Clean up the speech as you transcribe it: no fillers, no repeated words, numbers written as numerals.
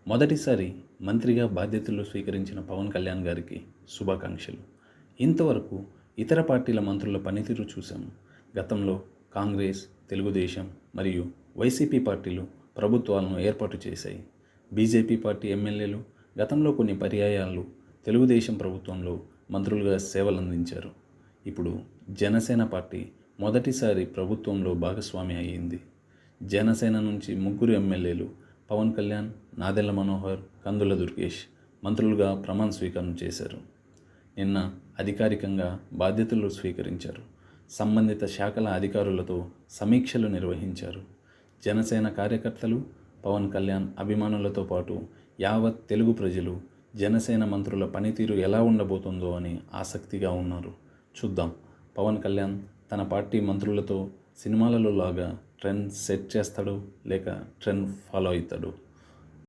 మొదటిసారి మంత్రిగా బాధ్యతలు స్వీకరించిన పవన్ కళ్యాణ్ గారికి శుభాకాంక్షలు. ఇంతవరకు ఇతర పార్టీల మంత్రుల పనితీరు చూశాము. గతంలో కాంగ్రెస్, తెలుగుదేశం మరియు వైసీపీ పార్టీలు ప్రభుత్వాలను ఏర్పాటు చేశాయి. బీజేపీ పార్టీ ఎమ్మెల్యేలు గతంలో కొన్ని పర్యాయాలు తెలుగుదేశం ప్రభుత్వంలో మంత్రులుగా సేవలందించారు. ఇప్పుడు జనసేన పార్టీ మొదటిసారి ప్రభుత్వంలో భాగస్వామి అయ్యింది. జనసేన నుంచి 3 ఎమ్మెల్యేలు పవన్ కళ్యాణ్, నాదెళ్ల మనోహర్, కందుల దుర్గేష్ మంత్రులుగా ప్రమాణ స్వీకారం చేశారు. నిన్న అధికారికంగా బాధ్యతలు స్వీకరించారు. సంబంధిత శాఖల అధికారులతో సమీక్షలు నిర్వహించారు. జనసేన కార్యకర్తలు, పవన్ కళ్యాణ్ అభిమానులతో పాటు యావత్ తెలుగు ప్రజలు జనసేన మంత్రుల పనితీరు ఎలా ఉండబోతుందో అని ఆసక్తిగా ఉన్నారు. చూద్దాం, పవన్ కళ్యాణ్ తన పార్టీ మంత్రులతో సినిమాలలో లాగా ట్రెండ్ సెట్ చేస్తాడో లేక ట్రెండ్ ఫాలో అవుతాడో.